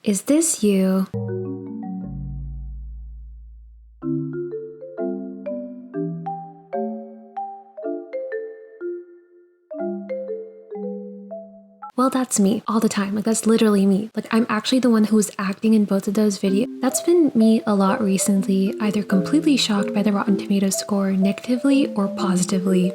Is this you? Well, that's me all the time. Like, that's literally me. Like, I'm actually the one who's acting in both of those videos. That's been me a lot recently, either completely shocked by the Rotten Tomatoes score negatively or positively.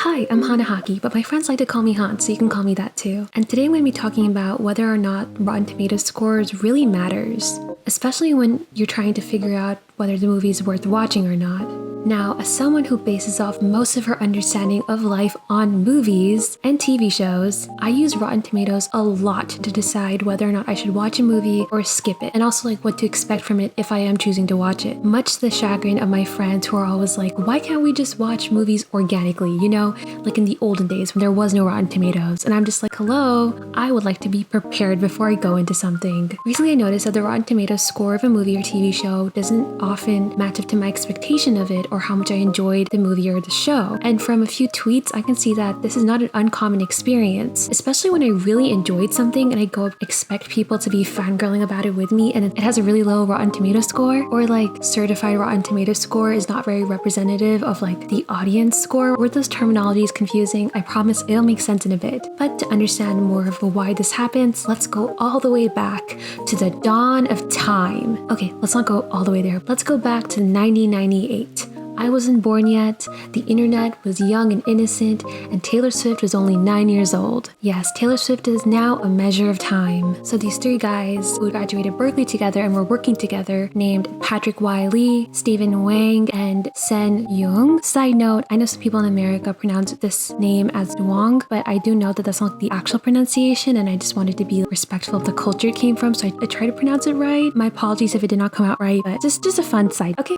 Hi, I'm Hanahaki, but my friends like to call me Han, so you can call me that too. And today I'm going to be talking about whether or not Rotten Tomatoes scores really matters, especially when you're trying to figure out whether the movie is worth watching or not. Now, as someone who bases off most of her understanding of life on movies and TV shows, I use Rotten Tomatoes a lot to decide whether or not I should watch a movie or skip it, and also like what to expect from it if I am choosing to watch it. Much to the chagrin of my friends who are always like, why can't we just watch movies organically, you know, like in the olden days when there was no Rotten Tomatoes? And I'm just like, hello, I would like to be prepared before I go into something. Recently I noticed that the Rotten Tomatoes score of a movie or TV show doesn't often match up to my expectation of it or how much I enjoyed the movie or the show. And from a few tweets, I can see that this is not an uncommon experience, especially when I really enjoyed something and I go expect people to be fangirling about it with me and it has a really low Rotten Tomato score, or like certified Rotten Tomato score is not very representative of like the audience score. Were those terminologies confusing? I promise it'll make sense in a bit. But to understand more of why this happens, let's go all the way back to the dawn of time. Okay, let's not go all the way there. Let's go back to 1998. I wasn't born yet, the internet was young and innocent, and Taylor Swift was only 9 years old. Yes, Taylor Swift is now a measure of time. So these three guys who graduated Berkeley together and were working together, named Patrick Y. Lee, Stephen Wang, and Sen Yung. Side note, I know some people in America pronounce this name as Duong, but I do know that that's not the actual pronunciation, and I just wanted to be respectful of the culture it came from, so I tried to pronounce it right. My apologies if it did not come out right, but just a fun side. Okay,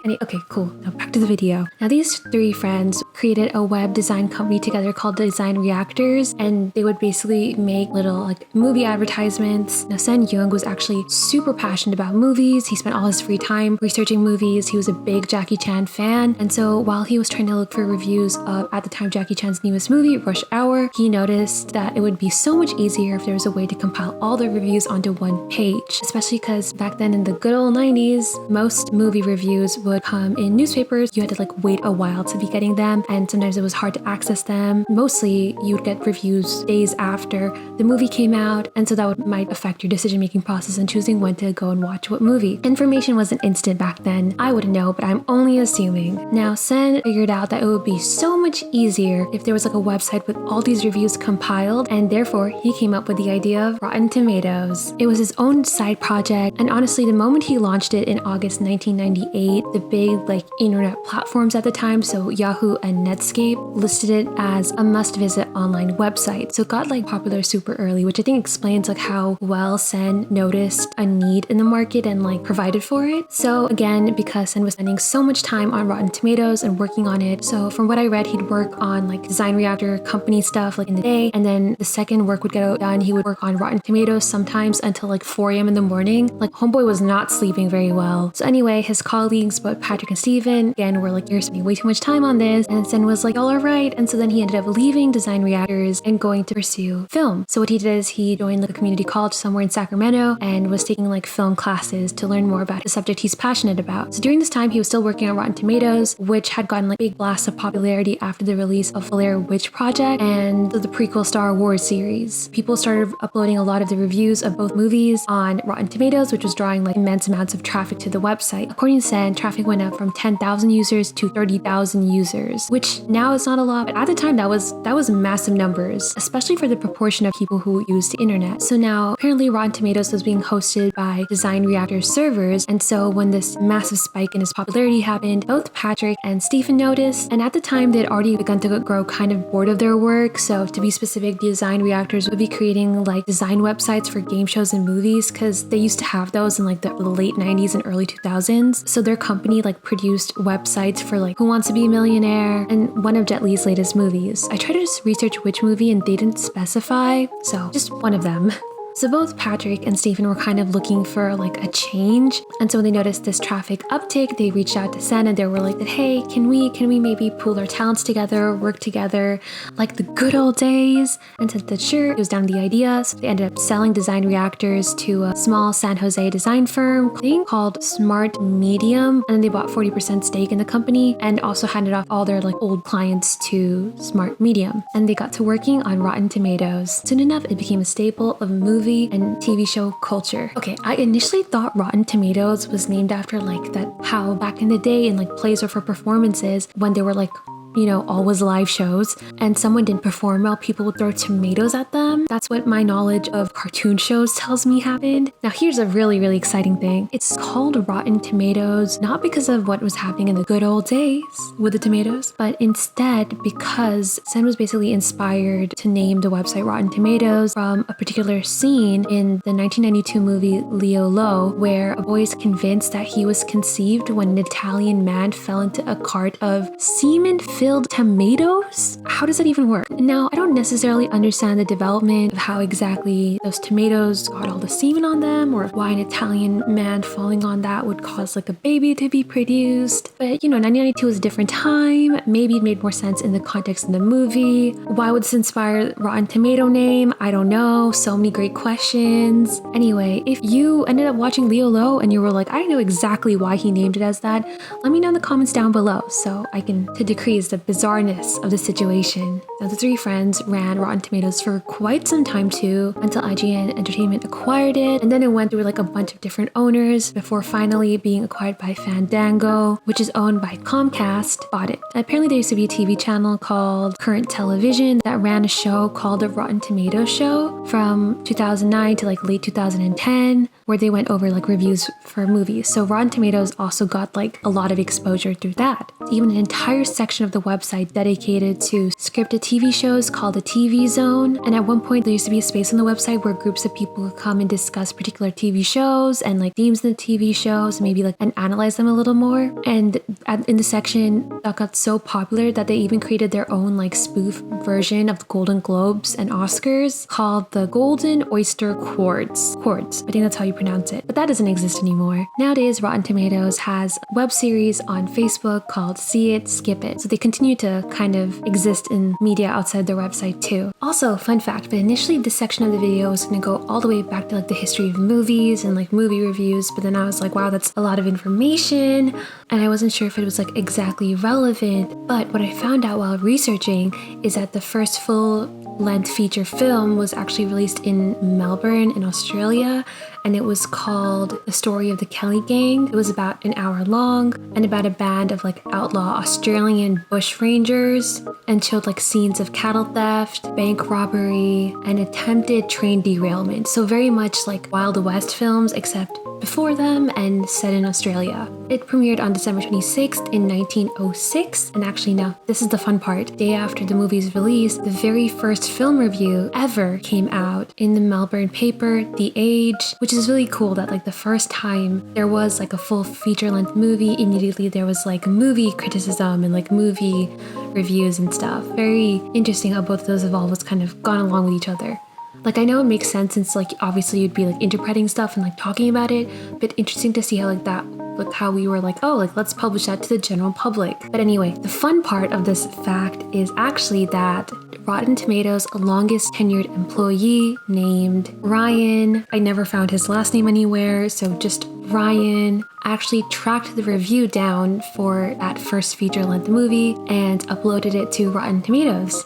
cool. Now back to the video. Now these three friends created a web design company together called Design Reactors, and they would basically make little like movie advertisements. Now Sen Yung was actually super passionate about movies. He spent all his free time researching movies. He was a big Jackie Chan fan, and so while he was trying to look for reviews of, at the time, Jackie Chan's newest movie, Rush Hour, he noticed that it would be so much easier if there was a way to compile all the reviews onto one page, especially because back then in the good old 90s, most movie reviews would come in newspapers. You had to like wait a while to be getting them, and sometimes it was hard to access them. Mostly you would get reviews days after the movie came out, and so that might affect your decision-making process and choosing when to go and watch what movie. Information wasn't instant back then. I wouldn't know, but I'm only assuming. Now Sen figured out that it would be so much easier if there was like a website with all these reviews compiled, and therefore he came up with the idea of Rotten Tomatoes. It was his own side project, and honestly the moment he launched it in August 1998, the big like internet platforms at the time, so Yahoo and Netscape, listed it as a must-visit online website. So it got like popular super early, which I think explains like how well Sen noticed a need in the market and like provided for it. So again, because Sen was spending so much time on Rotten Tomatoes and working on it, so from what I read, he'd work on like Design Reactor company stuff like in the day, and then the second work would get done, he would work on Rotten Tomatoes sometimes until like 4 a.m. in the morning. Like homeboy was not sleeping very well. So anyway, his colleagues, both Patrick and Steven, again were like, you're spending way too much time on this, and Sen was like, all right, and so then he ended up leaving Design Reactors and going to pursue film. So what he did is he joined like a community college somewhere in Sacramento and was taking like film classes to learn more about the subject he's passionate about. So during this time he was still working on Rotten Tomatoes, which had gotten like big blasts of popularity after the release of Blair Witch Project and the prequel Star Wars series. People started uploading a lot of the reviews of both movies on Rotten Tomatoes, which was drawing like immense amounts of traffic to the website. According to Sen, traffic went up from 10,000 users to 30,000 users, which now is not a lot, but at the time that was massive numbers, especially for the proportion of people who use the internet. So now apparently Rotten Tomatoes was being hosted by Design Reactor servers, and so when this massive spike in its popularity happened, both Patrick and Stephen noticed, and at the time they had already begun to grow kind of bored of their work. So to be specific, Design Reactors would be creating like design websites for game shows and movies, because they used to have those in like the late 90s and early 2000s. So their company like produced websites for like Who Wants to Be a Millionaire and one of Jet Li's latest movies. I tried to just research which movie and they didn't specify, so just one of them. So both Patrick and Stephen were kind of looking for like a change. And so when they noticed this traffic uptick, they reached out to Sen and they were like, hey, can we maybe pool our talents together, work together like the good old days? And said that sure, it was down to the idea. So they ended up selling design reactors to a small San Jose design firm called Smart Medium. And then they bought 40% stake in the company and also handed off all their like old clients to Smart Medium. And they got to working on Rotten Tomatoes. Soon enough, it became a staple of movie and TV show culture. Okay, I initially thought Rotten Tomatoes was named after like that how back in the day in like plays or for performances when they were like, you know, always live shows and someone didn't perform well, people would throw tomatoes at them. That's what my knowledge of cartoon shows tells me happened. Now here's a really, really exciting thing. It's called Rotten Tomatoes, not because of what was happening in the good old days with the tomatoes, but instead because Sen was basically inspired to name the website Rotten Tomatoes from a particular scene in the 1992 movie Leo Lo, where a boy is convinced that he was conceived when an Italian man fell into a cart of semen-filled tomatoes? How does that even work? Now, I don't necessarily understand the development of how exactly those tomatoes got all the semen on them or why an Italian man falling on that would cause like a baby to be produced. But you know, 1992 was a different time. Maybe it made more sense in the context of the movie. Why would this inspire Rotten Tomato name? I don't know. So many great questions. Anyway, if you ended up watching Leo Lo and you were like, I know exactly why he named it as that, let me know in the comments down below so I can to decrease the bizarreness of the situation. Now, the three friends ran Rotten Tomatoes for quite some time too, until IGN Entertainment acquired it, and then it went through like a bunch of different owners before finally being acquired by Fandango, which is owned by Comcast, bought it. And apparently there used to be a TV channel called Current Television that ran a show called The Rotten Tomatoes Show from 2009 to like late 2010, where they went over like reviews for movies. So Rotten Tomatoes also got like a lot of exposure through that. Even an entire section of the website dedicated to scripted TV shows called the TV Zone. And at one point there used to be a space on the website where groups of people would come and discuss particular TV shows and like themes in the TV shows, maybe like and analyze them a little more. And in the section that got so popular that they even created their own like spoof version of the Golden Globes and Oscars called the Golden Oyster Quartz. I think that's how you pronounce it, but that doesn't exist anymore. Nowadays, Rotten Tomatoes has a web series on Facebook called See It, Skip It. So they continue to kind of exist in media outside their website too. Also, fun fact, but initially this section of the video was going to go all the way back to like the history of movies and like movie reviews, but then I was like, wow, that's a lot of information, and I wasn't sure if it was like exactly relevant. But what I found out while researching is that the first full-length feature film was actually released in Melbourne in Australia, and it was called The Story of the Kelly Gang. It was about an hour long and about a band of like outlaw Australian bush rangers, and showed like scenes of cattle theft, bank robbery, and attempted train derailment. So very much like Wild West films, except before them and set in Australia. It premiered on December 26th in 1906, and actually now, this is the fun part. Day after the movie's release, the very first film review ever came out in the Melbourne paper, The Age, which is really cool that like the first time there was like a full feature-length movie, immediately there was like movie criticism and like movie reviews and stuff. Very interesting how both of those have always kind of gone along with each other. Like, I know it makes sense since like obviously you'd be like interpreting stuff and like talking about it, but interesting to see how like that, like how we were like, oh, like let's publish that to the general public. But anyway, the fun part of this fact is actually that Rotten Tomatoes' longest tenured employee named Ryan, I never found his last name anywhere, so just Ryan, actually tracked the review down for that first feature-length movie and uploaded it to Rotten Tomatoes.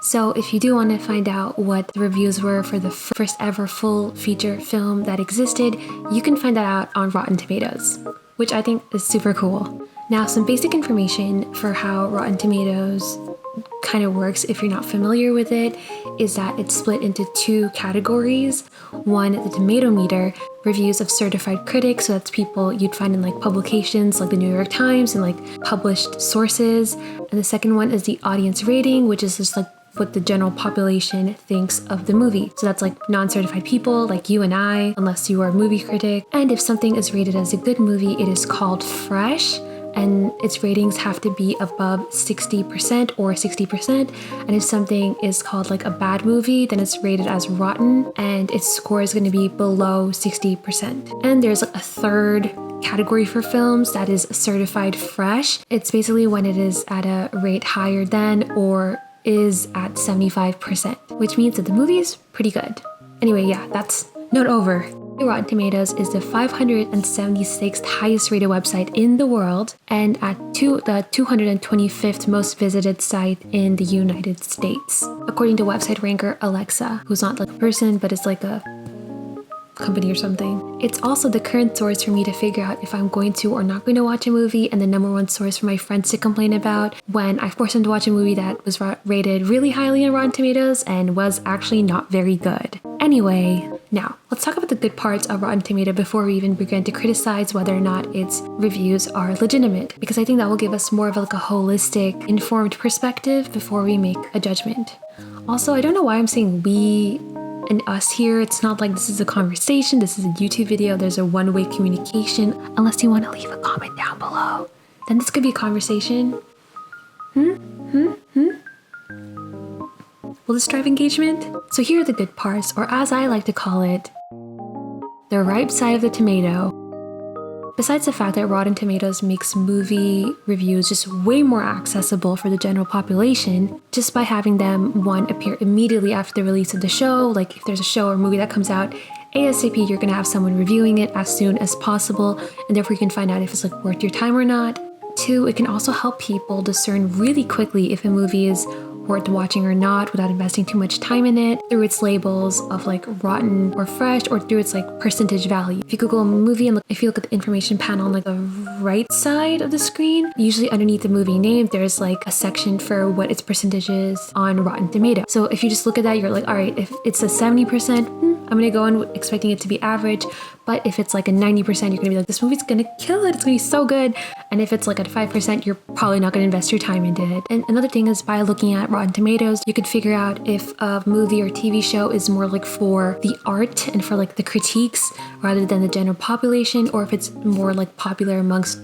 So if you do want to find out what the reviews were for the first ever full feature film that existed, you can find that out on Rotten Tomatoes, which I think is super cool. Now, some basic information for how Rotten Tomatoes kind of works if you're not familiar with it is that it's split into two categories. One, the tomato meter, reviews of certified critics, so that's people you'd find in like publications like the New York Times and like published sources. And the second one is the audience rating, which is just like what the general population thinks of the movie. So that's like non-certified people like you and I, unless you are a movie critic. And if something is rated as a good movie, it is called fresh. and its ratings have to be above 60% or 60%. And if something is called like a bad movie, then it's rated as rotten and its score is going to be below 60%. And there's like a third category for films that is certified fresh. It's basically when it is at a rate higher than or is at 75%, which means that the movie is pretty good. Anyway, yeah, that's note over. Rotten Tomatoes is the 576th highest rated website in the world and at the 225th most visited site in the United States, according to website ranker Alexa, who's not like a person, but it's like a company or something. It's also the current source for me to figure out if I'm going to or not going to watch a movie, and the number one source for my friends to complain about when I forced them to watch a movie that was rated really highly on Rotten Tomatoes and was actually not very good. Anyway, now let's talk about the good parts of Rotten Tomatoes before we even begin to criticize whether or not its reviews are legitimate, because I think that will give us more of like a holistic, informed perspective before we make a judgment. Also, I don't know why I'm saying we and us here. It's not like this is a conversation, this is a YouTube video, there's a one-way communication. Unless you want to leave a comment down below, then this could be a conversation. Will this drive engagement? So here are the good parts, or as I like to call it, the ripe side of the tomato. Besides the fact that Rotten Tomatoes makes movie reviews just way more accessible for the general population, just by having them, one, appear immediately after the release of the show. Like if there's a show or movie that comes out ASAP, you're gonna have someone reviewing it as soon as possible, and therefore you can find out if it's like worth your time or not. Two, it can also help people discern really quickly if a movie is worth watching or not without investing too much time in it through its labels of like rotten or fresh, or through its like percentage value. If you Google a movie and if you look at the information panel on like the right side of the screen, usually underneath the movie name, there's like a section for what its percentage is on Rotten Tomatoes. So if you just look at that, you're like, all right, if it's a 70%, I'm gonna go in expecting it to be average. But if it's like a 90%, you're gonna be like, this movie's gonna kill it, it's gonna be so good. And if it's like at 5%, you're probably not gonna invest your time into it. And another thing is, by looking at Rotten Tomatoes, you could figure out if a movie or TV show is more like for the art and for like the critiques rather than the general population, or if it's more like popular amongst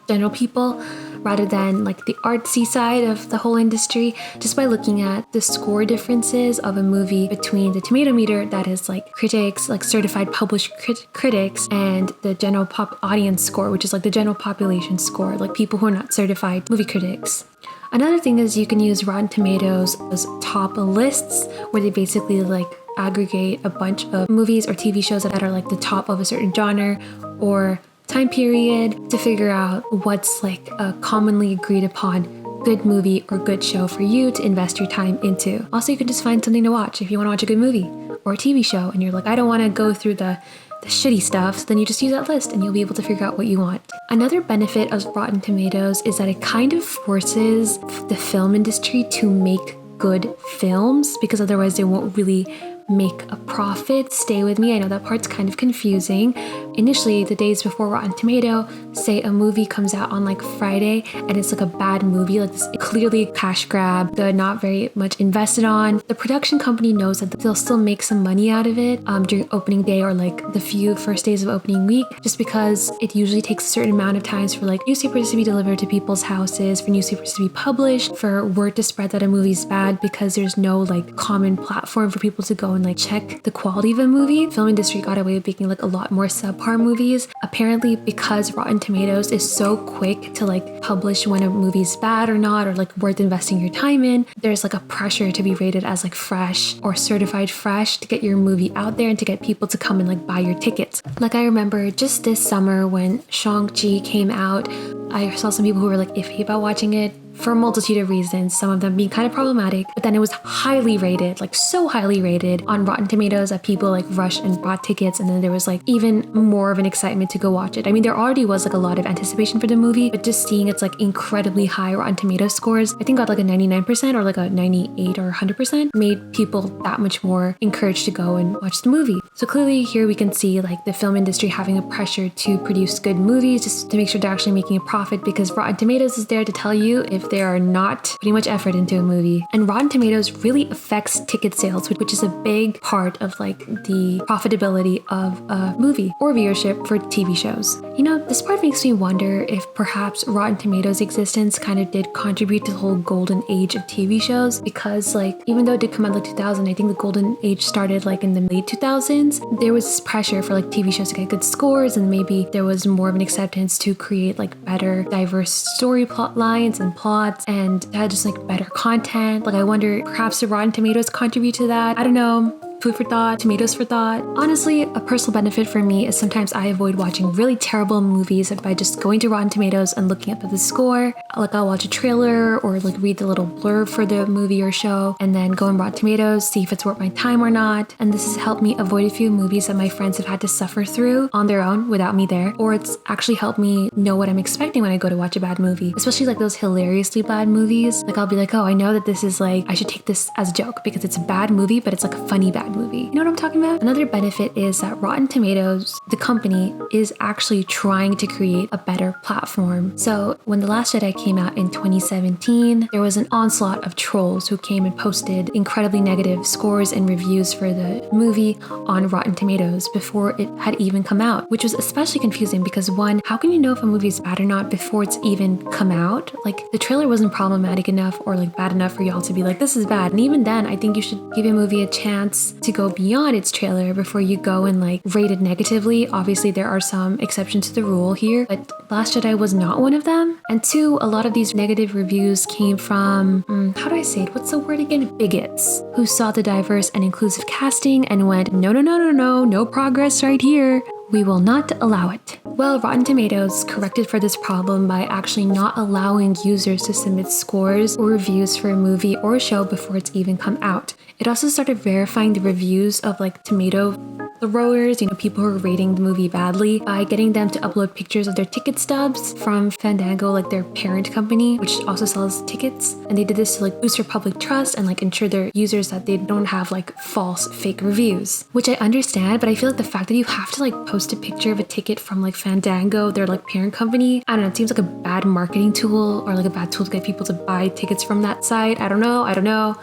general people rather than like the artsy side of the whole industry, just by looking at the score differences of a movie between the tomato meter, that is like critics, like certified published critics, and the general audience score, which is like the general population score, like people who are not certified movie critics. Another thing is you can use Rotten Tomatoes as top lists, where they basically like aggregate a bunch of movies or TV shows that are like the top of a certain genre or time period, to figure out what's like a commonly agreed upon good movie or good show for you to invest your time into. Also, you can just find something to watch if you want to watch a good movie or a TV show and you're like, I don't want to go through the shitty stuff, so then you just use that list and you'll be able to figure out what you want. Another benefit of Rotten Tomatoes is that it kind of forces the film industry to make good films, because otherwise they won't really make a profit. Stay with me, I know that part's kind of confusing. Initially, the days before Rotten Tomato, say a movie comes out on like Friday and it's like a bad movie, like this clearly cash grab, they're not very much invested on, the production company knows that they'll still make some money out of it during opening day or like the few first days of opening week, just because it usually takes a certain amount of times for like newspapers to be delivered to people's houses, for newspapers to be published, for word to spread that a movie's bad, because there's no like common platform for people to go and like check the quality of a movie. Film industry got away with making like a lot more subpar movies, apparently because Rotten Tomatoes is so quick to like publish when a movie's bad or not, or like worth investing your time in. There's like a pressure to be rated as like fresh or certified fresh to get your movie out there and to get people to come and like buy your tickets. Like I remember just this summer when Shang-Chi came out, I saw some people who were like iffy about watching it for a multitude of reasons, some of them being kind of problematic, but then it was highly rated, like so highly rated on Rotten Tomatoes that people like rushed and bought tickets, and then there was like even more of an excitement to go watch it. I mean, there already was like a lot of anticipation for the movie, but just seeing its like incredibly high Rotten Tomatoes scores, I think got like a 99% or like a 98 or 100%, made people that much more encouraged to go and watch the movie. So clearly here we can see like the film industry having a pressure to produce good movies just to make sure they're actually making a profit, because Rotten Tomatoes is there to tell you if they are not putting much effort into a movie. And Rotten Tomatoes really affects ticket sales, which is a big part of like the profitability of a movie or viewership for TV shows. You know, this part makes me wonder if perhaps Rotten Tomatoes' existence kind of did contribute to the whole golden age of TV shows, because like even though it did come out in like 2000, I think the golden age started like in the late 2000s. There was this pressure for like TV shows to get good scores, and maybe there was more of an acceptance to create like better diverse story plot lines and plots, and had just like better content. Like I wonder perhaps the Rotten Tomatoes contribute to that. I don't know. Food for thought, tomatoes for thought. Honestly, a personal benefit for me is sometimes I avoid watching really terrible movies by just going to Rotten Tomatoes and looking up at the score. Like I'll watch a trailer or like read the little blurb for the movie or show, and then go on Rotten Tomatoes, see if it's worth my time or not. And this has helped me avoid a few movies that my friends have had to suffer through on their own without me there. Or it's actually helped me know what I'm expecting when I go to watch a bad movie, especially like those hilariously bad movies. Like I'll be like, oh, I know that this is like, I should take this as a joke because it's a bad movie, but it's like a funny bad movie. You know what I'm talking about? Another benefit is that Rotten Tomatoes, the company, is actually trying to create a better platform. So when The Last Jedi came out in 2017, there was an onslaught of trolls who came and posted incredibly negative scores and reviews for the movie on Rotten Tomatoes before it had even come out, which was especially confusing because one, how can you know if a movie is bad or not before it's even come out? Like the trailer wasn't problematic enough or like bad enough for y'all to be like, this is bad. And even then, I think you should give a movie a chance to go beyond its trailer before you go and like rate it negatively. Obviously, there are some exceptions to the rule here, but Last Jedi was not one of them. And two, a lot of these negative reviews came from, how do I say it? What's the word again? Bigots, who saw the diverse and inclusive casting and went, no progress right here. We will not allow it. Well, Rotten Tomatoes corrected for this problem by actually not allowing users to submit scores or reviews for a movie or a show before it's even come out. It also started verifying the reviews of like tomato throwers, people who are rating the movie badly, by getting them to upload pictures of their ticket stubs from Fandango, like their parent company, which also sells tickets. And they did this to like boost their public trust and like ensure their users that they don't have like false fake reviews, which I understand, but I feel like the fact that you have to like post a picture of a ticket from like Fandango, their like parent company, I don't know, it seems like a bad marketing tool or like a bad tool to get people to buy tickets from that site. I don't know.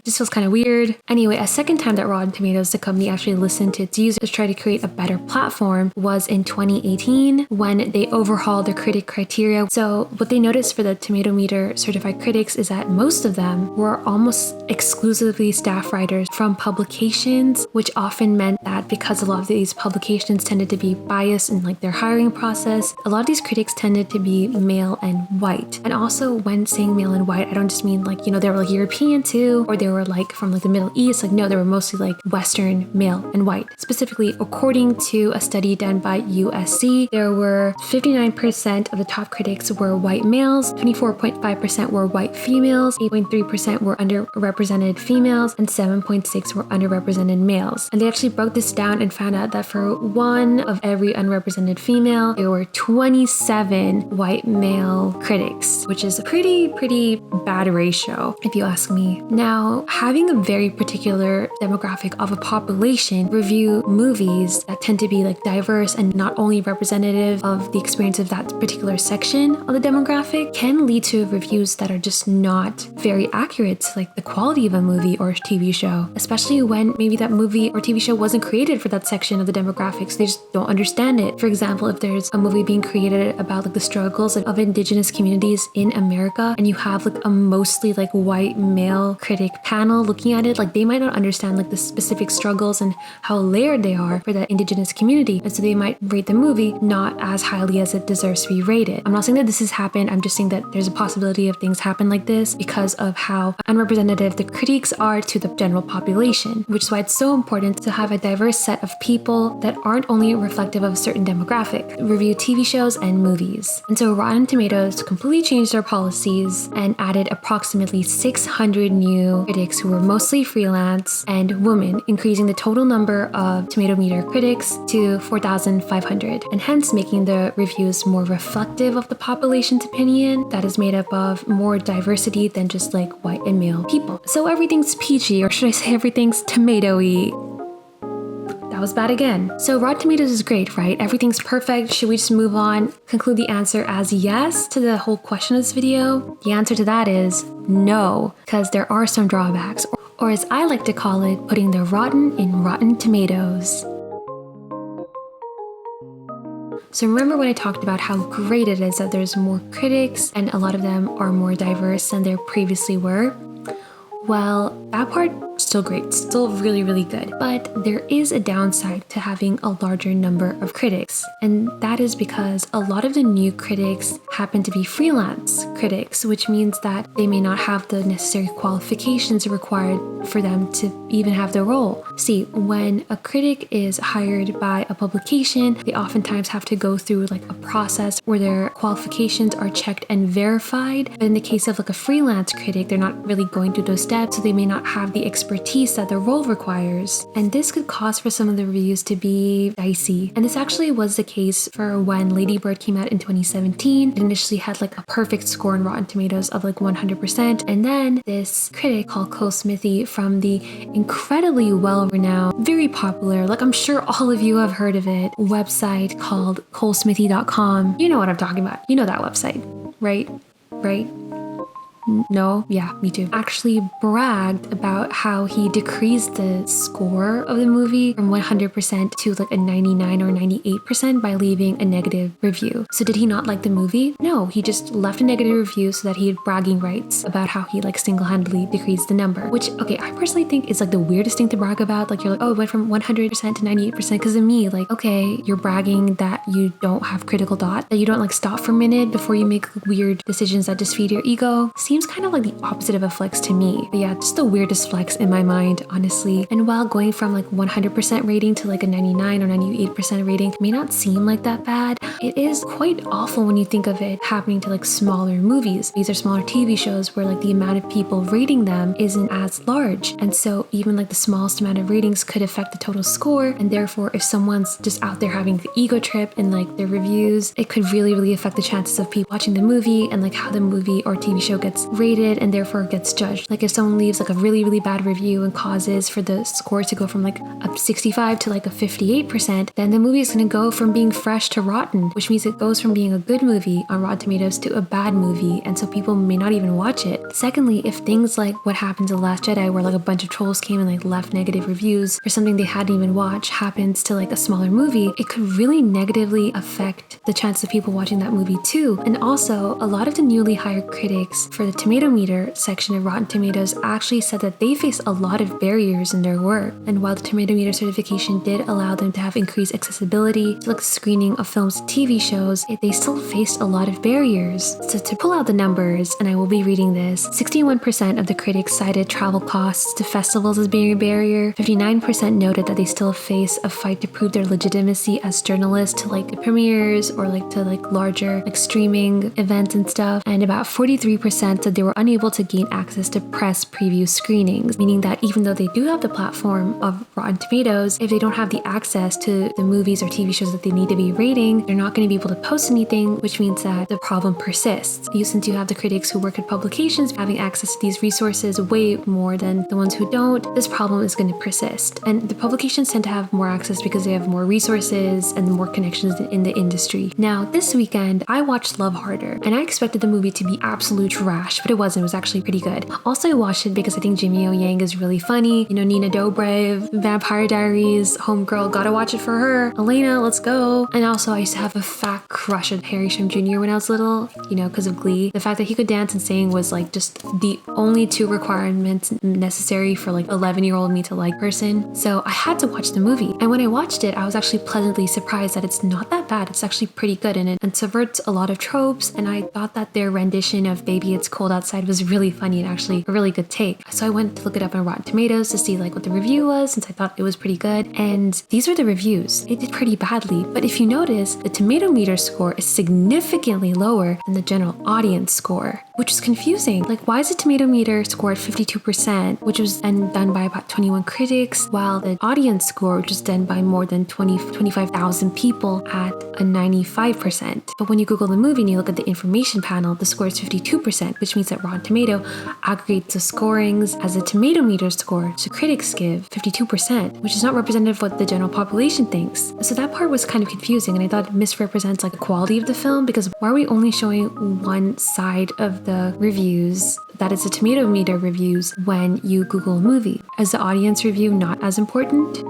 Just feels kind of weird. Anyway, a second time that Rotten Tomatoes, the company, actually listened to its users to try to create a better platform was in 2018 when they overhauled their critic criteria. So what they noticed for the Tomato Meter certified critics is that most of them were almost exclusively staff writers from publications, which often meant that because a lot of these publications tended to be biased in like their hiring process, a lot of these critics tended to be male and white. And also when saying male and white, I don't just mean like, they were like European too, or they were like from like the Middle East. Like no, they were mostly like Western, male and white. Specifically, according to a study done by USC, there were 59% of the top critics were white males, 24.5% were white females, 8.3% were underrepresented females, and 7.6% were underrepresented males. And they actually broke this down and found out that for one of every unrepresented female, there were 27 white male critics, which is a pretty bad ratio, if you ask me. Now, having a very particular demographic of a population review movies that tend to be like diverse and not only representative of the experience of that particular section of the demographic can lead to reviews that are just not very accurate to like the quality of a movie or TV show, especially when maybe that movie or TV show wasn't created for that section of the demographics. They just don't understand it. For example, if there's a movie being created about like the struggles of indigenous communities in America, and you have like a mostly like white male critic panel looking at it, like they might not understand like the specific struggles and how layered they are for that indigenous community, and so they might rate the movie not as highly as it deserves to be rated. I'm not saying that this has happened, I'm just saying that there's a possibility of things happen like this because of how unrepresentative the critiques are to the general population, which is why it's so important to have a diverse set of people that aren't only reflective of a certain demographic review TV shows and movies. And so Rotten Tomatoes completely changed their policies and added approximately 600 new critics who were mostly freelance and women, increasing the total number of Tomato Meter critics to 4,500, and hence making the reviews more reflective of the population's opinion that is made up of more diversity than just like white and male people. So everything's peachy, or should I say everything's tomatoey. That was bad again. So Rotten Tomatoes is great, right? Everything's perfect. Should we just move on? Conclude the answer as yes to the whole question of this video? The answer to that is no, because there are some drawbacks, or as I like to call it, putting the rotten in Rotten Tomatoes. So remember when I talked about how great it is that there's more critics and a lot of them are more diverse than there previously were? Well, that part, still great, still really, really good. But there is a downside to having a larger number of critics. And that is because a lot of the new critics happen to be freelance critics, which means that they may not have the necessary qualifications required for them to even have the role. See, when a critic is hired by a publication, they oftentimes have to go through like a process where their qualifications are checked and verified. But in the case of like a freelance critic, they're not really going through those steps, so they may not have the expertise that the role requires. And this could cause for some of the reviews to be dicey. And this actually was the case for when Lady Bird came out in 2017. It initially had like a perfect score on Rotten Tomatoes of like 100%. And then this critic called Cole Smithy from the incredibly well-renowned, very popular, like I'm sure all of you have heard of it, website called colesmithy.com. You know what I'm talking about. You know that website, right? Right? No? Yeah, me too. Actually bragged about how he decreased the score of the movie from 100% to like a 99 or 98% by leaving a negative review. So did he not like the movie? No, he just left a negative review so that he had bragging rights about how he like single-handedly decreased the number. Which, okay, I personally think is like the weirdest thing to brag about. Like you're like, oh, it went from 100% to 98%. Because to me, like, okay, you're bragging that you don't have critical thought, that you don't like stop for a minute before you make weird decisions that just feed your ego. Seems kind of like the opposite of a flex to me. But yeah, just the weirdest flex in my mind, honestly. And while going from like 100% rating to like a 99 or 98% rating may not seem like that bad, it is quite awful when you think of it happening to like smaller movies. These are smaller TV shows where like the amount of people rating them isn't as large. And so even like the smallest amount of ratings could affect the total score. And therefore, if someone's just out there having the ego trip in like their reviews, it could really, really affect the chances of people watching the movie and like how the movie or TV show gets rated and therefore gets judged. Like if someone leaves like a really, really bad review and causes for the score to go from like a 65 to like a 58%, then the movie is going to go from being fresh to rotten, which means it goes from being a good movie on Rotten Tomatoes to a bad movie, and so people may not even watch it. Secondly, if things like what happened to The Last Jedi, where like a bunch of trolls came and like left negative reviews for something they hadn't even watched, happens to like a smaller movie, it could really negatively affect the chance of people watching that movie too. And also, a lot of the newly hired critics for the tomato meter section of Rotten Tomatoes actually said that they face a lot of barriers in their work. And while the tomato meter certification did allow them to have increased accessibility to like the screening of films and TV shows, they still faced a lot of barriers. So to pull out the numbers, and I will be reading this, 61% of the critics cited travel costs to festivals as being a barrier, 59% noted that they still face a fight to prove their legitimacy as journalists to like the premieres or like to like larger like streaming events and stuff, and about 43% said they were unable to gain access to press preview screenings, meaning that even though they do have the platform of Rotten Tomatoes, if they don't have the access to the movies or TV shows that they need to be rating, they're not going to be able to post anything, which means that the problem persists. Since you have the critics who work at publications having access to these resources way more than the ones who don't, this problem is going to persist. And the publications tend to have more access because they have more resources and more connections in the industry. Now, this weekend, I watched Love Harder, and I expected the movie to be absolute trash, but it wasn't. It was actually pretty good. Also, I watched it because I think Jimmy O Yang is really funny. You know, Nina Dobrev, Vampire Diaries, Homegirl, gotta watch it for her. Elena, let's go. And also, I used to have a fat crush on Harry Shum Jr. when I was little, you know, because of Glee. The fact that he could dance and sing was like just the only two requirements necessary for like 11-year-old me to like person. So I had to watch the movie. And when I watched it, I was actually pleasantly surprised that it's not that bad. It's actually pretty good in it and subverts a lot of tropes. And I thought that their rendition of Baby It's Cold Outside was really funny and actually a really good take. So I went to look it up on Rotten Tomatoes to see like what the review was, since I thought it was pretty good. And these are the reviews. It did pretty badly. But if you notice, the tomato meter score is significantly lower than the general audience score, which is confusing. Like, why is the tomato meter score at 52%, which was then done by about 21 critics, while the audience score, which is done by more than 25,000 people, at a 95%. But when you Google the movie and you look at the information panel, the score is 52%, which which means that Rotten Tomato aggregates the scorings as a tomato meter score. So critics give 52%, which is not representative of what the general population thinks. So that part was kind of confusing, and I thought it misrepresents like the quality of the film, because why are we only showing one side of the reviews, that is the tomato meter reviews, when you Google a movie? Is the audience review not as important?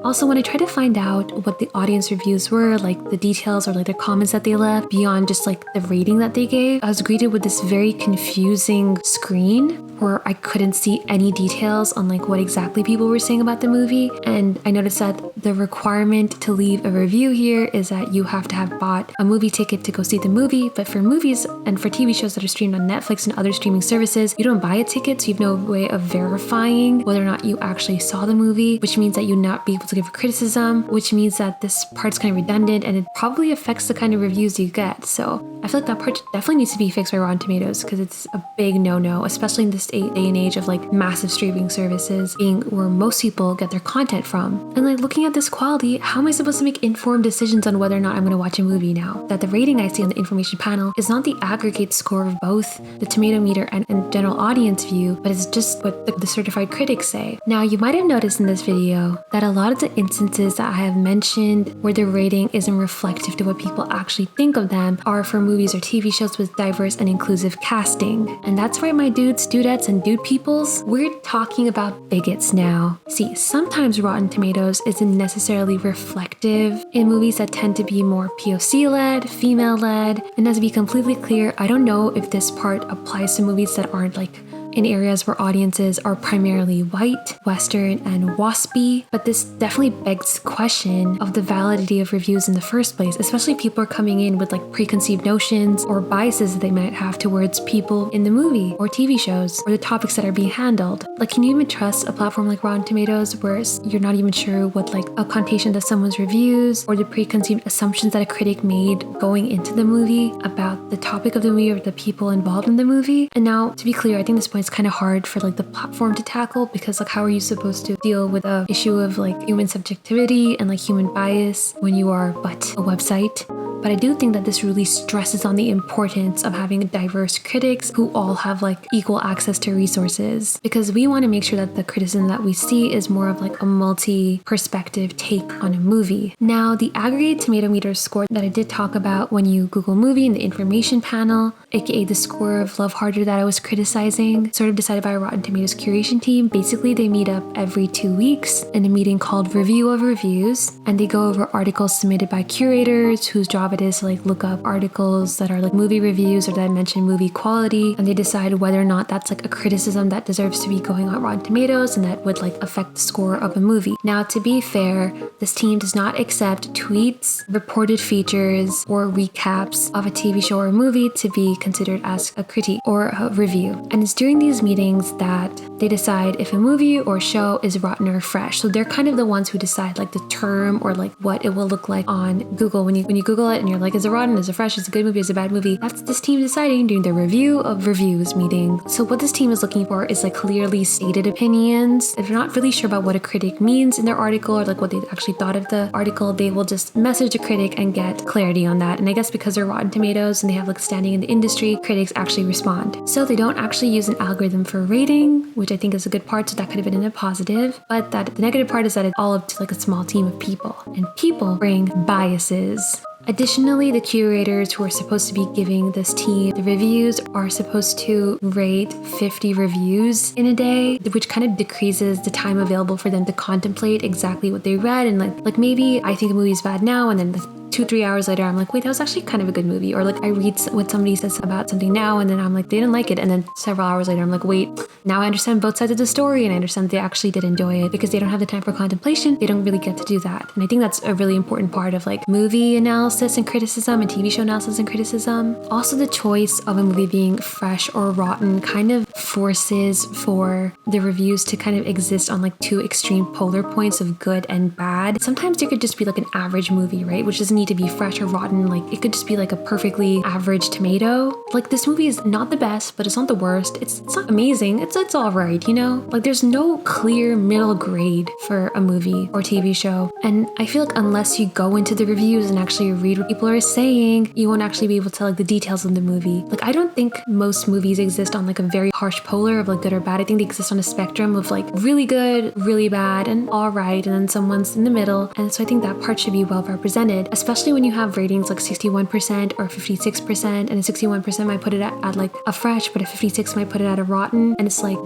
Also, when I tried to find out what the audience reviews were, like the details or like the comments that they left beyond just like the rating that they gave, I was greeted with this very confusing screen where I couldn't see any details on like what exactly people were saying about the movie. And I noticed that the requirement to leave a review here is that you have to have bought a movie ticket to go see the movie. But for movies and for TV shows that are streamed on Netflix and other streaming services, you don't buy a ticket, so you have no way of verifying whether or not you actually saw the movie, which means that you'll not be able to give criticism, which means that this part's kind of redundant and it probably affects the kind of reviews you get. So I feel like that part definitely needs to be fixed by Rotten Tomatoes, because it's a big no-no, especially in this day and age of like massive streaming services being where most people get their content from. And like looking at this quality, how am I supposed to make informed decisions on whether or not I'm going to watch a movie now? That the rating I see on the information panel is not the aggregate score of both the tomato meter and general audience view, but it's just what the certified critics say. Now, you might have noticed in this video that a lot of the instances that I have mentioned where the rating isn't reflective to what people actually think of them are for movies or TV shows with diverse and inclusive casting. And that's right, my dudes, dudettes, and dude peoples, we're talking about bigots now. See, sometimes Rotten Tomatoes isn't necessarily reflective in movies that tend to be more POC-led, female-led, and to be completely clear, I don't know if this part applies to movies that aren't like in areas where audiences are primarily white, Western, and waspy, but this definitely begs the question of the validity of reviews in the first place, especially if people are coming in with like preconceived notions or biases that they might have towards people in the movie or TV shows or the topics that are being handled. Like, can you even trust a platform like Rotten Tomatoes where you're not even sure what like a connotation to someone's reviews or the preconceived assumptions that a critic made going into the movie about the topic of the movie or the people involved in the movie? And now, to be clear, I think this point it's kind of hard for like the platform to tackle, because like how are you supposed to deal with a issue of like human subjectivity and like human bias when you are but a website? But I do think that this really stresses on the importance of having diverse critics who all have like equal access to resources, because we want to make sure that the criticism that we see is more of like a multi-perspective take on a movie. Now, the aggregate tomato meter score that I did talk about when you Google movie in the information panel, aka the score of Love Harder that I was criticizing, sort of decided by a Rotten Tomatoes curation team. Basically, they meet up every 2 weeks in a meeting called Review of Reviews, and they go over articles submitted by curators whose job it is to like look up articles that are like movie reviews or that mention movie quality, and they decide whether or not that's like a criticism that deserves to be going on Rotten Tomatoes and that would like affect the score of a movie. Now, to be fair, this team does not accept tweets, reported features, or recaps of a TV show or movie to be considered as a critique or a review. And it's during these meetings that they decide if a movie or show is rotten or fresh. So they're kind of the ones who decide like the term or like what it will look like on Google when you Google it and you're like, is it rotten, is it fresh, is it a good movie, is it a bad movie? That's this team deciding during the Review of Reviews meeting. So what this team is looking for is like clearly stated opinions. If they're not really sure about what a critic means in their article or like what they actually thought of the article, they will just message a critic and get clarity on that. And I guess because they're Rotten Tomatoes and they have like standing in the industry, critics actually respond. So they don't actually use an algorithm for rating, which I think is a good part, so that could have been a positive. But that the negative part is that it's all up to like a small team of people, and people bring biases. Additionally, the curators who are supposed to be giving this team the reviews are supposed to rate 50 reviews in a day, which kind of decreases the time available for them to contemplate exactly what they read. And like maybe I think a movie is bad now, and then 2-3 hours later, I'm like, wait, that was actually kind of a good movie. Or like I read what somebody says about something now, and then I'm like, they didn't like it. And then several hours later, I'm like, wait, now I understand both sides of the story, and I understand they actually did enjoy it. Because they don't have the time for contemplation, they don't really get to do that. And I think that's a really important part of like movie analysis and criticism and TV show analysis and criticism. Also, the choice of a movie being fresh or rotten kind of forces for the reviews to kind of exist on like two extreme polar points of good and bad. Sometimes there could just be like an average movie, right? Which doesn't need to be fresh or rotten. Like it could just be like a perfectly average tomato. Like this movie is not the best, but it's not the worst. It's not amazing. It's all right, you know? Like there's no clear middle grade for a movie or TV show. And I feel like unless you go into the reviews and actually read what people are saying, you won't actually be able to tell like the details of the movie. Like I don't think most movies exist on like a very harsh polar of like good or bad. I think they exist on a spectrum of like really good, really bad, and all right, and then someone's in the middle. And so I think that part should be well represented, especially when you have ratings like 61% or 56%, and a 61% might put it at like a fresh, but a 56 might put it at a rotten. And it's like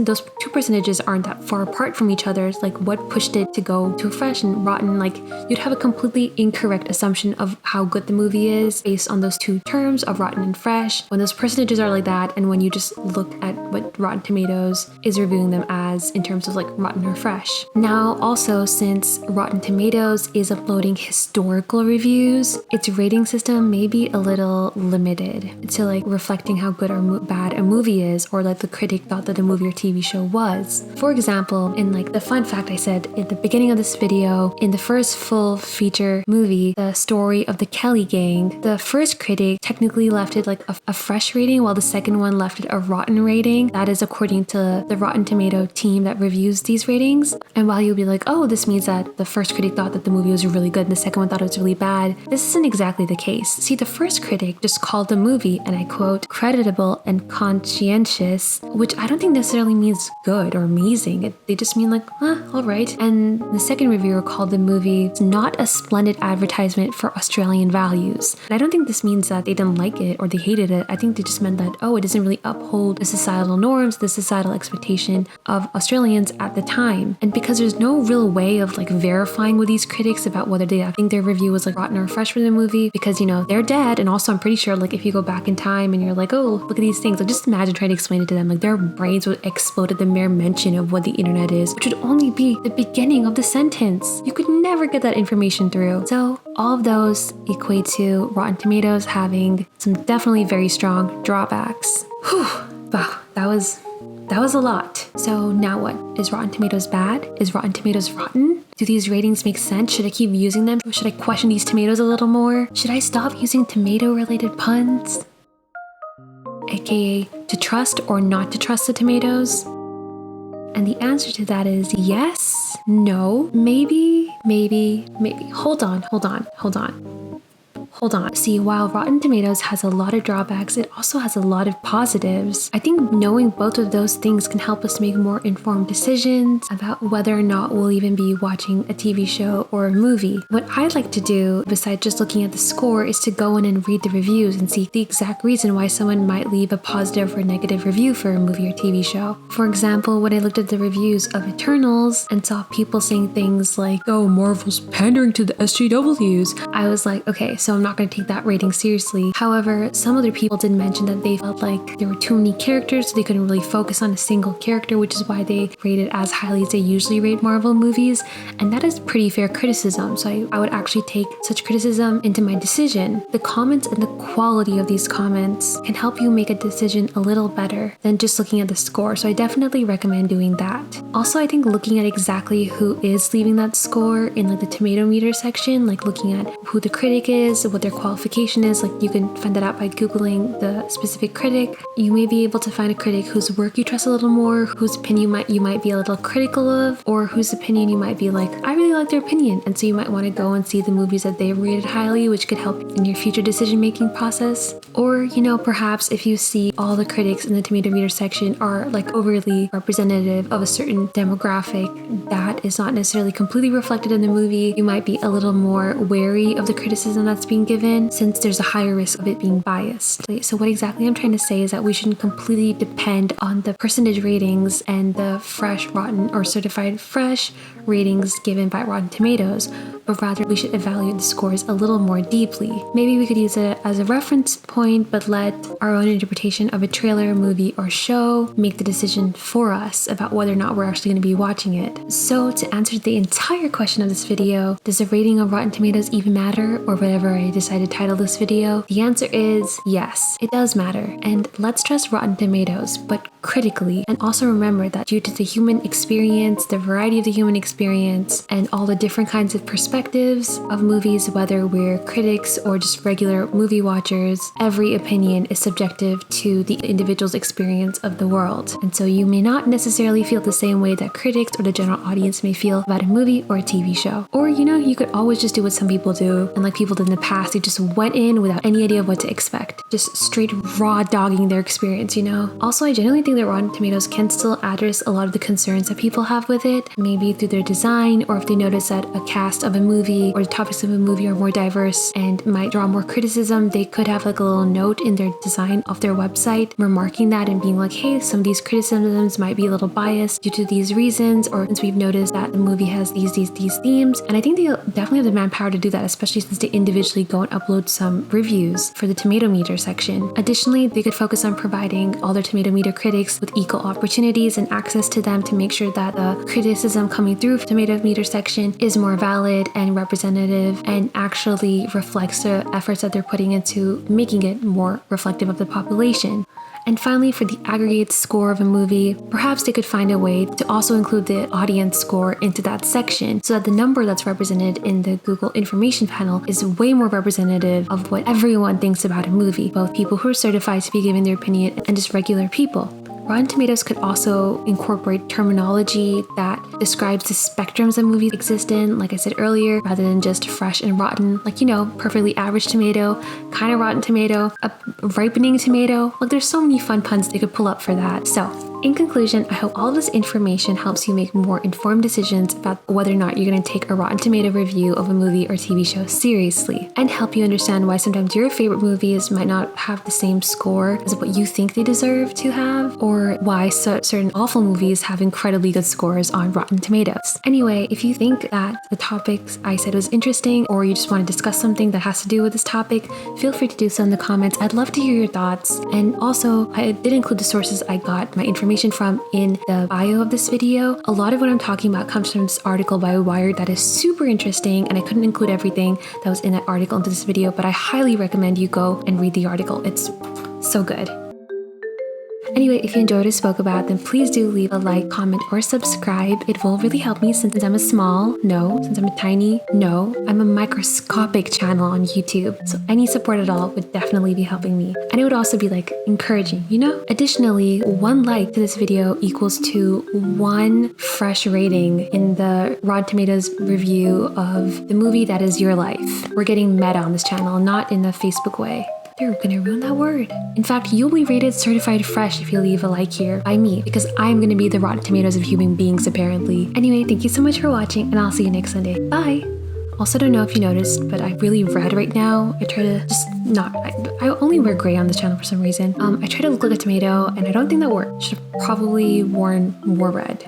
those two percentages aren't that far apart from each other. It's like what pushed it to go to a fresh and rotten? Like you'd have a completely incorrect assumption of how good the movie is based on those two terms of rotten and fresh. When those percentages are like that, and when you just look at what Rotten Tomatoes is reviewing them as in terms of like rotten or fresh. Now also, since Rotten Tomatoes is uploading historical reviews, its rating system may be a little limited to like reflecting how good or bad a movie is, or like the critic thought that the movie or TV show was. For example, in like the fun fact I said at the beginning of this video, in the first full feature movie, The Story of the Kelly Gang, the first critic technically left it like a fresh rating, while the second one left it a rotten rating. That is according to the Rotten Tomato team that reviews these ratings. And while you'll be like, oh, this means that the first critic thought that the movie was really good and the second one thought it was really bad, this isn't exactly the case. See, the first critic just called the movie, and I quote, creditable and conscientious, which I don't think necessarily means good or amazing. They just mean like, all right. And the second reviewer called the movie not a splendid advertisement for Australian values. And I don't think this means that they didn't like it or they hated it. I think they just meant that, it doesn't really uphold the societal norms, the societal expectation of Australians at the time. And because there's no real way of like verifying with these critics about whether they think their review was like rotten or fresh for the movie, because they're dead. And also I'm pretty sure like if you go back in time and you're like, oh, look at these things, like just imagine trying to explain it to them, like their brains would explode at the mere mention of what the internet is, which would only be the beginning of the sentence. You could never get that information through. So all of those equate to Rotten Tomatoes having some definitely very strong drawbacks. Whew, wow, that was a lot. So now what? Is Rotten Tomatoes bad? Is Rotten Tomatoes rotten? Do these ratings make sense? Should I keep using them? Should I question these tomatoes a little more? Should I stop using tomato-related puns? AKA, to trust or not to trust the tomatoes? And the answer to that is yes, no, maybe. Hold on. See, while Rotten Tomatoes has a lot of drawbacks, it also has a lot of positives. I think knowing both of those things can help us make more informed decisions about whether or not we'll even be watching a TV show or a movie. What I like to do, besides just looking at the score, is to go in and read the reviews and see the exact reason why someone might leave a positive or negative review for a movie or TV show. For example, when I looked at the reviews of Eternals and saw people saying things like, oh, Marvel's pandering to the SJWs, I was like, okay, so I'm not going to take that rating seriously. However, some other people did mention that they felt like there were too many characters, so they couldn't really focus on a single character, which is why they rated as highly as they usually rate Marvel movies. And that is pretty fair criticism, so I would actually take such criticism into my decision. The comments and the quality of these comments can help you make a decision a little better than just looking at the score, so I definitely recommend doing that. Also, I think looking at exactly who is leaving that score in like the tomato meter section, like looking at who the critic is, what their qualification is, like you can find that out by Googling the specific critic. You may be able to find a critic whose work you trust a little more, whose opinion you might be a little critical of, or whose opinion you might be like, I really like their opinion. And so you might want to go and see the movies that they've rated highly, which could help in your future decision-making process. Or, perhaps if you see all the critics in the tomato meter section are like overly representative of a certain demographic that is not necessarily completely reflected in the movie, you might be a little more wary of the criticism that's being given, since there's a higher risk of it being biased. So what exactly I'm trying to say is that we shouldn't completely depend on the percentage ratings and the fresh, rotten, or certified fresh ratings given by Rotten Tomatoes, but rather we should evaluate the scores a little more deeply. Maybe we could use it as a reference point, but let our own interpretation of a trailer, movie, or show make the decision for us about whether or not we're actually going to be watching it. So to answer the entire question of this video, does the rating of Rotten Tomatoes even matter, or whatever I decided to title this video? The answer is yes, it does matter. And let's trust Rotten Tomatoes, but critically, and also remember that due to the human experience, the variety of the human experience, and all the different kinds of perspectives of movies, whether we're critics or just regular movie watchers, every opinion is subjective to the individual's experience of the world. And so you may not necessarily feel the same way that critics or the general audience may feel about a movie or a TV show. Or, you could always just do what some people do, and like people did in the past, they just went in without any idea of what to expect. Just straight raw dogging their experience, Also, I genuinely think that Rotten Tomatoes can still address a lot of the concerns that people have with it, maybe through their design, or if they notice that a cast of a movie or the topics of a movie are more diverse and might draw more criticism, they could have like a little note in their design of their website remarking that and being like, hey, some of these criticisms might be a little biased due to these reasons, or since we've noticed that the movie has these themes. And I think they definitely have the manpower to do that, especially since they individually go and upload some reviews for the Tomato Meter section. Additionally, they could focus on providing all their Tomato Meter critics with equal opportunities and access to them to make sure that the criticism coming through the Tomato Meter section is more valid and representative and actually reflects the efforts that they're putting into making it more reflective of the population. And finally, for the aggregate score of a movie, perhaps they could find a way to also include the audience score into that section so that the number that's represented in the Google information panel is way more representative of what everyone thinks about a movie, both people who are certified to be giving their opinion and just regular people. Rotten Tomatoes could also incorporate terminology that describes the spectrums that movies exist in, like I said earlier, rather than just fresh and rotten, like, perfectly average tomato, kind of rotten tomato, a ripening tomato. Like, there's so many fun puns they could pull up for that. So, in conclusion, I hope all of this information helps you make more informed decisions about whether or not you're going to take a Rotten Tomato review of a movie or TV show seriously, and help you understand why sometimes your favorite movies might not have the same score as what you think they deserve to have, or why certain awful movies have incredibly good scores on Rotten Tomatoes. Anyway, if you think that the topics I said was interesting, or you just want to discuss something that has to do with this topic, feel free to do so in the comments. I'd love to hear your thoughts. And also, I did include the sources I got my information from in the bio of this video. A lot of what I'm talking about comes from this article by Wired that is super interesting, and I couldn't include everything that was in that article into this video, but I highly recommend you go and read the article. It's so good. Anyway, if you enjoyed what I spoke about, then please do leave a like, comment, or subscribe. It will really help me since I'm since I'm a tiny, I'm a microscopic channel on YouTube. So any support at all would definitely be helping me. And it would also be encouraging, Additionally, 1 like to this video equals to 1 fresh rating in the Rotten Tomatoes review of the movie that is your life. We're getting meta on this channel, not in a Facebook way. They're gonna ruin that word. In fact, you'll be rated certified fresh if you leave a like here by me, because I'm gonna be the Rotten Tomatoes of human beings, apparently. Anyway, thank you so much for watching, and I'll see you next Sunday. Bye! Also, don't know if you noticed, but I'm really red right now. I try to just I only wear gray on this channel for some reason. I try to look like a tomato, and I don't think that worked. Should have probably worn more red.